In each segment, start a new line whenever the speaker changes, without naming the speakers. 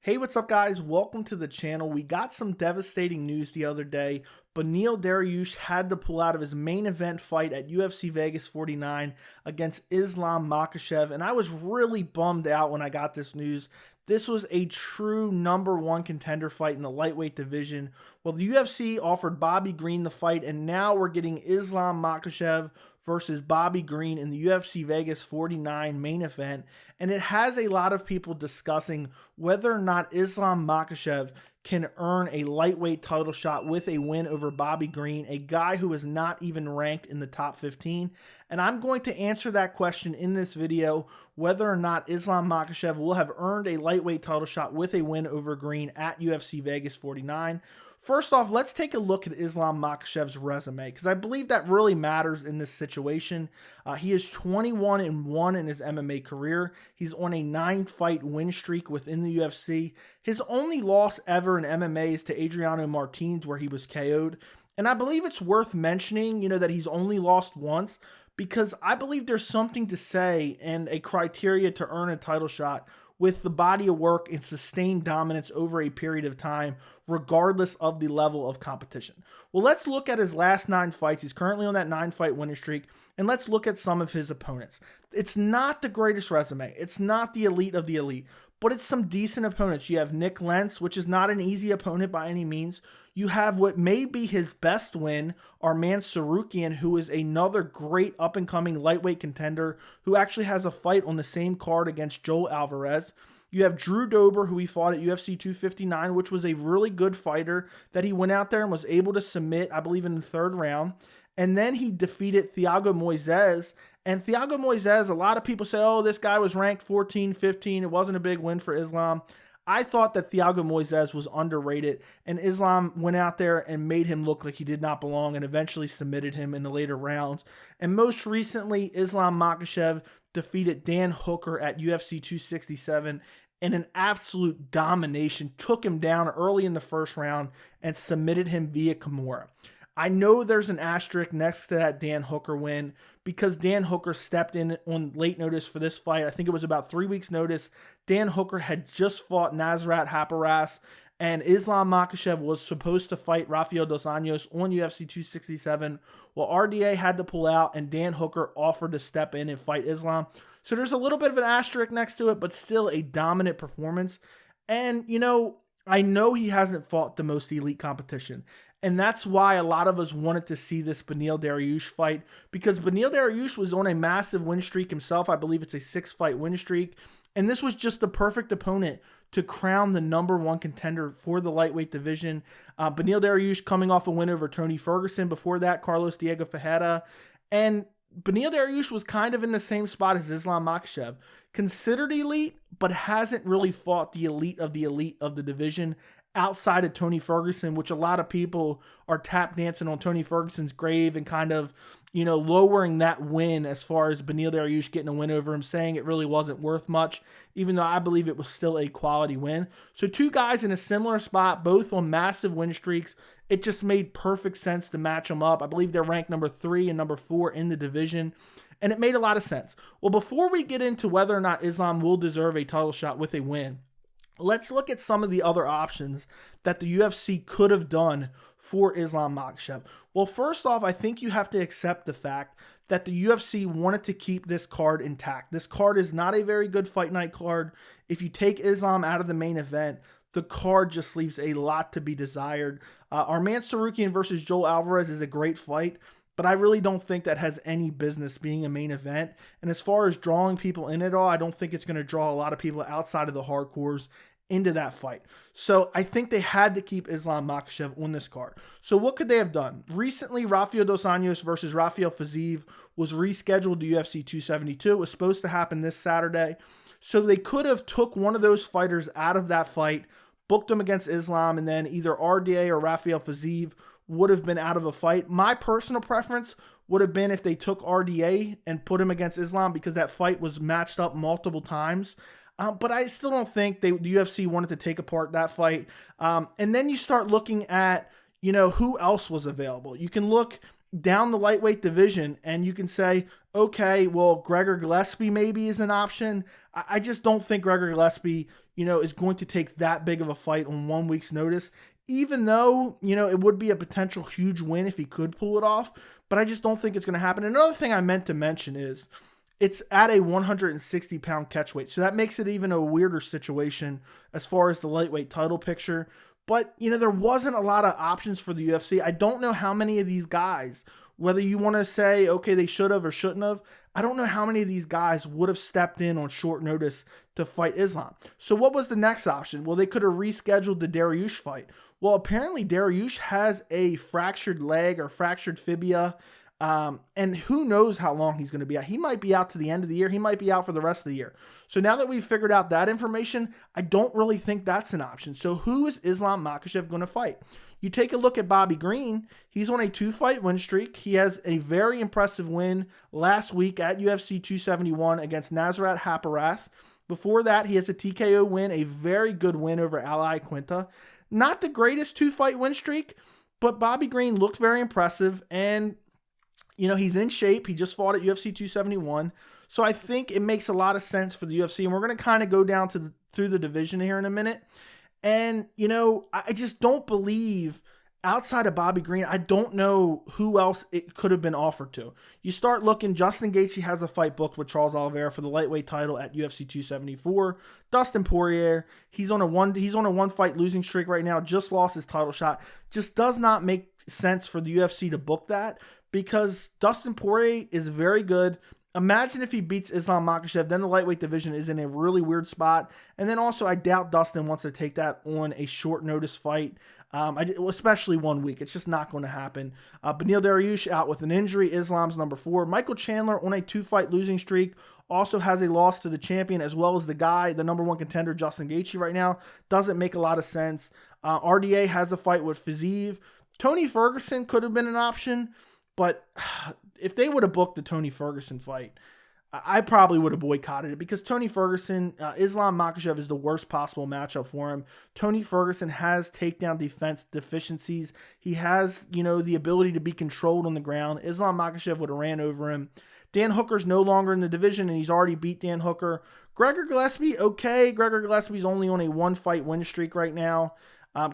Hey, what's up, guys? Welcome to the channel. We got some devastating news the other day. Beniel Dariush had to pull out of his main event fight at UFC Vegas 49 against Islam Makhachev, and I was really bummed out when I got this news. This was a true #1 contender fight in the lightweight division. Well, the UFC offered Bobby Green the fight, and now we're getting Islam Makhachev versus Bobby Green in the UFC Vegas 49 main event. And it has a lot of people discussing whether or not Islam Makhachev can earn a lightweight title shot with a win over Bobby Green, a guy who is not even ranked in the top 15. And I'm going to answer that question in this video, whether or not Islam Makhachev will have earned a lightweight title shot with a win over Green at UFC Vegas 49. First off, let's take a look at Islam Makhachev's resume, because I believe that really matters in this situation. He is 21-1 in his MMA career. He's on a 9-fight win streak within the UFC. His only loss ever in MMA is to Adriano Martins, where he was KO'd. And I believe it's worth mentioning, that he's only lost once, because I believe there's something to say and a criteria to earn a title shot with the body of work and sustained dominance over a period of time, regardless of the level of competition. Well, let's look at his last 9 fights. He's currently on that 9-fight winning streak, and let's look at some of his opponents. It's not the greatest resume. It's not the elite of the elite, but it's some decent opponents. You have Nick Lentz, which is not an easy opponent by any means. You have what may be his best win, Arman Tsarukyan, who is another great up-and-coming lightweight contender who actually has a fight on the same card against Joel Alvarez. You have Drew Dober, who he fought at UFC 259, which was a really good fighter that he went out there and was able to submit, I believe, in the 3rd round. And then he defeated Thiago Moises. And Thiago Moises, a lot of people say, oh, this guy was ranked 14, 15. It wasn't a big win for Islam. I thought that Thiago Moises was underrated, and Islam went out there and made him look like he did not belong and eventually submitted him in the later rounds. And most recently, Islam Makhachev defeated Dan Hooker at UFC 267 in an absolute domination, took him down early in the 1st round and submitted him via Kimura. I know there's an asterisk next to that Dan Hooker win because Dan Hooker stepped in on late notice for this fight. I think it was about 3 weeks notice. Dan Hooker had just fought Nasrat Haqparast, and Islam Makhachev was supposed to fight Rafael dos Anjos on UFC 267. Well, RDA had to pull out, and Dan Hooker offered to step in and fight Islam. So there's a little bit of an asterisk next to it, but still a dominant performance. And, I know he hasn't fought the most elite competition. And that's why a lot of us wanted to see this Beniel Dariush fight, because Beniel Dariush was on a massive win streak himself. I believe it's a 6-fight win streak. And this was just the perfect opponent to crown the #1 contender for the lightweight division. Beniel Dariush coming off a win over Tony Ferguson. Before that, Carlos Diego Ferreira. And Beniel Dariush was kind of in the same spot as Islam Makhachev. Considered elite, but hasn't really fought the elite of the division outside of Tony Ferguson, which a lot of people are tap dancing on Tony Ferguson's grave and kind of, lowering that win as far as Beniel Dariush getting a win over him, saying it really wasn't worth much, even though I believe it was still a quality win. So 2 guys in a similar spot, both on massive win streaks. It just made perfect sense to match them up. I believe they're ranked number 3 and number 4 in the division, and it made a lot of sense. Well, before we get into whether or not Islam will deserve a title shot with a win, let's look at some of the other options that the UFC could have done for Islam Makhachev. Well, first off, I think you have to accept the fact that the UFC wanted to keep this card intact. This card is not a very good fight night card. If you take Islam out of the main event, the card just leaves a lot to be desired. Arman Tsarukyan versus Joel Alvarez is a great fight, but I really don't think that has any business being a main event. And as far as drawing people in it all, I don't think it's going to draw a lot of people outside of the hardcores into that fight. So I think they had to keep Islam Makhachev on this card. So what could they have done? Recently, Rafael dos Anjos versus Rafael Fiziev was rescheduled to UFC 272. It was supposed to happen this Saturday. So they could have took one of those fighters out of that fight, booked them against Islam, and then either RDA or Rafael Fiziev would have been out of a fight. My personal preference would have been if they took RDA and put him against Islam, because that fight was matched up multiple times. But I still don't think the UFC wanted to take apart that fight. And then you start looking at, who else was available. You can look down the lightweight division, and you can say, okay, well, Gregor Gillespie maybe is an option. I just don't think Gregor Gillespie, is going to take that big of a fight on 1 week's notice, even though, it would be a potential huge win if he could pull it off, but I just don't think it's going to happen. Another thing I meant to mention is it's at a 160-pound catchweight, so that makes it even a weirder situation as far as the lightweight title picture. But, there wasn't a lot of options for the UFC. I don't know how many of these guys, whether you want to say, okay, they should have or shouldn't have, I don't know how many of these guys would have stepped in on short notice to fight Islam. So what was the next option? Well, they could have rescheduled the Dariush fight. Well, apparently Dariush has a fractured leg or fractured fibula, and who knows how long he's going to be out. He might be out to the end of the year. He might be out for the rest of the year. So now that we've figured out that information, I don't really think that's an option. So who is Islam Makhachev going to fight? You take a look at Bobby Green. He's on a 2-fight win streak. He has a very impressive win last week at UFC 271 against Nasrat Haqparast. Before that, he has a TKO win, a very good win over Ali Quinta. Not the greatest 2-fight win streak, but Bobby Green looked very impressive, and he's in shape. He just fought at UFC 271. So I think it makes a lot of sense for the UFC. And we're going to kind of go down through the division here in a minute. And, I just don't believe, outside of Bobby Green, I don't know who else it could have been offered to. You start looking, Justin Gaethje has a fight booked with Charles Oliveira for the lightweight title at UFC 274. Dustin Poirier, he's on a 1-fight losing streak right now, just lost his title shot. Just does not make sense for the UFC to book that, because Dustin Poirier is very good. Imagine if he beats Islam Makhachev, then the lightweight division is in a really weird spot. And then also, I doubt Dustin wants to take that on a short notice fight, especially 1 week. It's just not going to happen. Beniel Dariush out with an injury. Islam's number 4. Michael Chandler on a 2-fight losing streak also has a loss to the champion, as well as the number 1 contender, Justin Gaethje right now. Doesn't make a lot of sense. RDA has a fight with Fiziev. Tony Ferguson could have been an option, but if they would have booked the Tony Ferguson fight, I probably would have boycotted it, because Tony Ferguson, Islam Makhachev is the worst possible matchup for him. Tony Ferguson has takedown defense deficiencies. He has, the ability to be controlled on the ground. Islam Makhachev would have ran over him. Dan Hooker's no longer in the division, and he's already beat Dan Hooker. Gregor Gillespie, okay. Gregor Gillespie's only on a 1-fight win streak right now.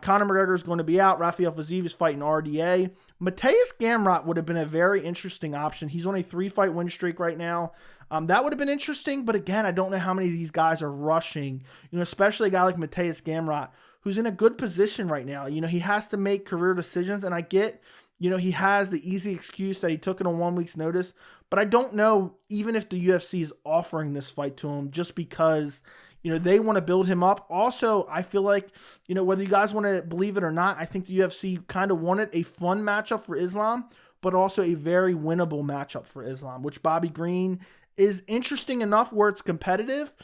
Conor McGregor is going to be out. Rafael Fiziev is fighting RDA. Mateus Gamrot would have been a very interesting option. He's on a 3-fight win streak right now. That would have been interesting, but again, I don't know how many of these guys are rushing, especially a guy like Mateus Gamrot, who's in a good position right now. He has to make career decisions, and I get, he has the easy excuse that he took it on 1 week's notice, but I don't know even if the UFC is offering this fight to him just because, they want to build him up. Also, I feel like, whether you guys want to believe it or not, I think the UFC kind of wanted a fun matchup for Islam, but also a very winnable matchup for Islam, which Bobby Green is interesting enough where it's competitive,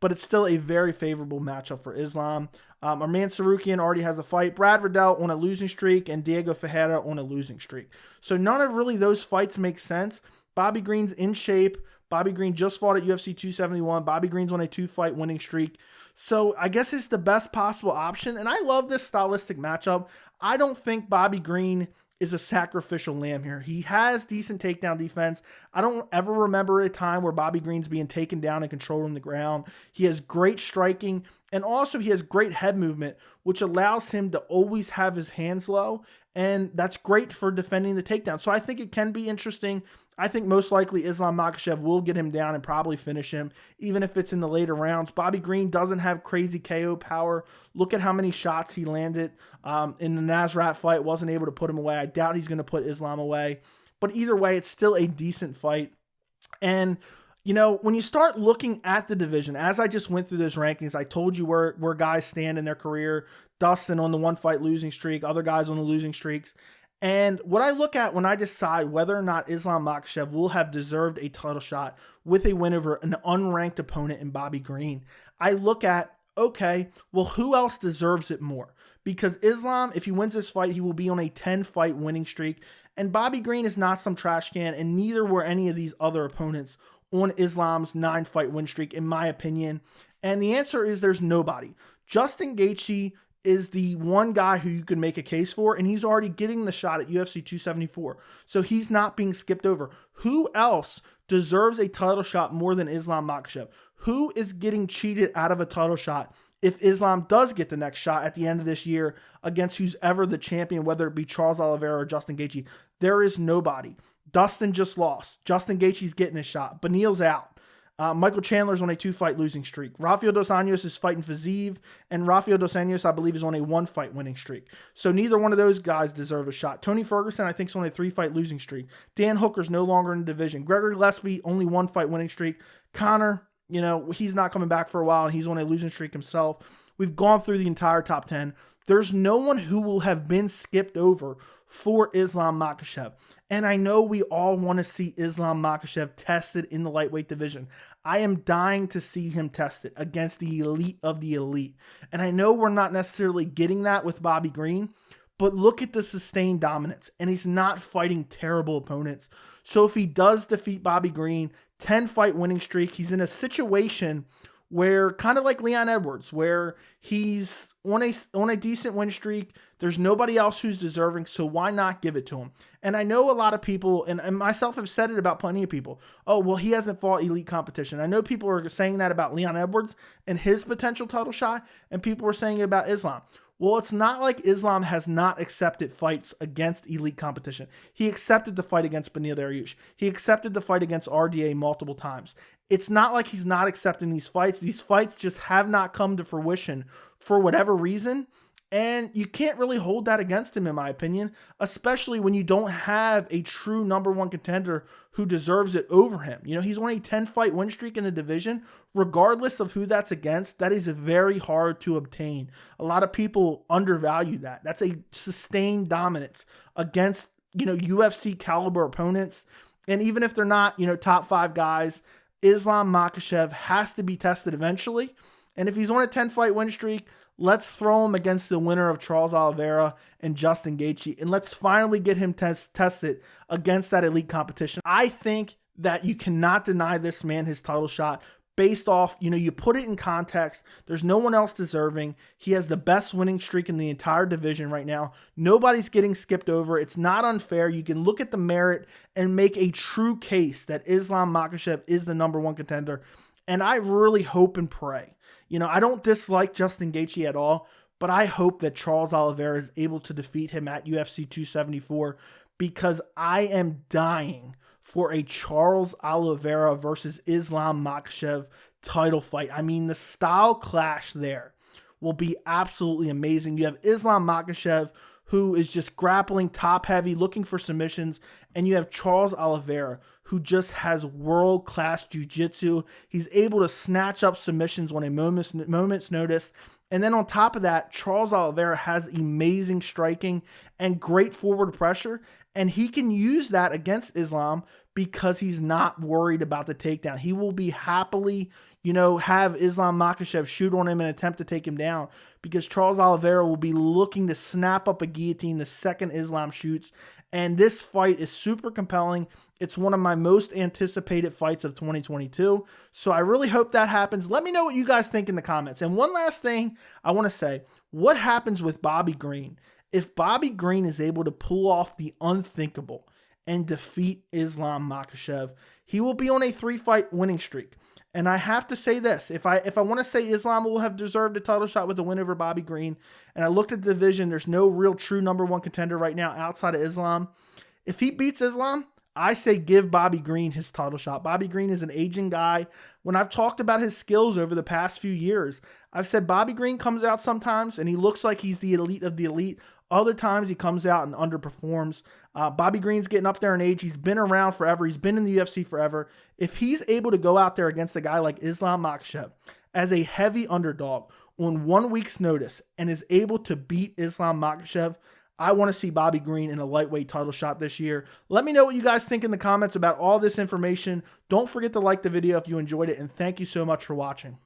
but it's still a very favorable matchup for Islam. Arman Sarukian already has a fight. Brad Riddell on a losing streak, and Diego Ferreira on a losing streak. So none of really those fights make sense. Bobby Green's in shape. Bobby Green just fought at UFC 271. Bobby Green's on a 2-fight winning streak. So I guess it's the best possible option. And I love this stylistic matchup. I don't think Bobby Green is a sacrificial lamb here. He has decent takedown defense. I don't ever remember a time where Bobby Green's being taken down and controlled on the ground. He has great striking, and also he has great head movement, which allows him to always have his hands low, and that's great for defending the takedown. So I think it can be interesting. I think most likely Islam Makhachev will get him down and probably finish him, even if it's in the later rounds. Bobby Green doesn't have crazy KO power. Look at how many shots he landed in the Nasrat fight. Wasn't able to put him away. I doubt he's going to put Islam away. But either way, it's still a decent fight. And, when you start looking at the division, as I just went through those rankings, I told you where guys stand in their career. Dustin on the 1-fight losing streak, other guys on the losing streaks. And what I look at when I decide whether or not Islam Makhachev will have deserved a title shot with a win over an unranked opponent in Bobby Green, I look at, okay, well, who else deserves it more? Because Islam, if he wins this fight, he will be on a 10-fight winning streak. And Bobby Green is not some trash can, and neither were any of these other opponents on Islam's 9-fight win streak, in my opinion. And the answer is there's nobody. Justin Gaethje is the one guy who you can make a case for, and he's already getting the shot at UFC 274. So he's not being skipped over. Who else deserves a title shot more than Islam Makhachev? Who is getting cheated out of a title shot if Islam does get the next shot at the end of this year against who's ever the champion, whether it be Charles Oliveira or Justin Gaethje? There is nobody. Dustin just lost. Justin Gaethje's getting his shot. Beniel's out. Michael Chandler's on a 2-fight losing streak. Rafael Dos Anjos is fighting Fiziev, and Rafael Dos Anjos, I believe, is on a 1-fight winning streak. So neither one of those guys deserve a shot. Tony Ferguson, I think, is on a 3-fight losing streak. Dan Hooker's no longer in the division. Gregory Gillespie, only 1-fight winning streak. Conor, he's not coming back for a while, and he's on a losing streak himself. We've gone through the entire top 10. There's no one who will have been skipped over for Islam Makhachev. And I know we all want to see Islam Makhachev tested in the lightweight division. I am dying to see him tested against the elite of the elite. And I know we're not necessarily getting that with Bobby Green, but look at the sustained dominance. And he's not fighting terrible opponents. So if he does defeat Bobby Green, 10-fight winning streak, he's in a situation where, kind of like Leon Edwards, where he's on a decent win streak. There's nobody else who's deserving, so why not give it to him? And I know a lot of people, and myself have said it about plenty of people, oh, well, he hasn't fought elite competition. I know people are saying that about Leon Edwards and his potential title shot, and people are saying it about Islam. Well, it's not like Islam has not accepted fights against elite competition. He accepted the fight against Beniel Dariush. He accepted the fight against RDA multiple times. It's not like he's not accepting these fights. These fights just have not come to fruition for whatever reason. And you can't really hold that against him, in my opinion, especially when you don't have a true #1 contender who deserves it over him. He's on a 10-fight win streak in the division. Regardless of who that's against, that is very hard to obtain. A lot of people undervalue that. That's a sustained dominance against, UFC caliber opponents. And even if they're not, top 5 guys, Islam Makhachev has to be tested eventually. And if he's on a 10-fight win streak, let's throw him against the winner of Charles Oliveira and Justin Gaethje, and let's finally get him tested against that elite competition. I think that you cannot deny this man his title shot based off, you put it in context. There's no one else deserving. He has the best winning streak in the entire division right now. Nobody's getting skipped over. It's not unfair. You can look at the merit and make a true case that Islam Makhachev is the #1 contender. And I really hope and pray. I don't dislike Justin Gaethje at all, but I hope that Charles Oliveira is able to defeat him at UFC 274 because I am dying for a Charles Oliveira versus Islam Makhachev title fight. I mean, the style clash there will be absolutely amazing. You have Islam Makhachev, who is just grappling top heavy, looking for submissions, and you have Charles Oliveira, who just has world-class jiu-jitsu. He's able to snatch up submissions on a moment's notice. And then on top of that, Charles Oliveira has amazing striking and great forward pressure. And he can use that against Islam because he's not worried about the takedown. He will be happily, have Islam Makhachev shoot on him and attempt to take him down because Charles Oliveira will be looking to snap up a guillotine the second Islam shoots. And this fight is super compelling. It's one of my most anticipated fights of 2022. So I really hope that happens. Let me know what you guys think in the comments. And one last thing I want to say, what happens with Bobby Green? If Bobby Green is able to pull off the unthinkable and defeat Islam Makhachev, he will be on a 3-fight winning streak. And I have to say this, if I want to say Islam will have deserved a title shot with a win over Bobby Green, and I looked at the division, there's no real true #1 contender right now outside of Islam. If he beats Islam, I say give Bobby Green his title shot. Bobby Green is an aging guy. When I've talked about his skills over the past few years, I've said Bobby Green comes out sometimes and he looks like he's the elite of the elite. Other times he comes out and underperforms. Bobby Green's getting up there in age. He's been around forever. He's been in the UFC forever. If he's able to go out there against a guy like Islam Makhachev as a heavy underdog on 1 week's notice and is able to beat Islam Makhachev, I want to see Bobby Green in a lightweight title shot this year. Let me know what you guys think in the comments about all this information. Don't forget to like the video if you enjoyed it, and thank you so much for watching.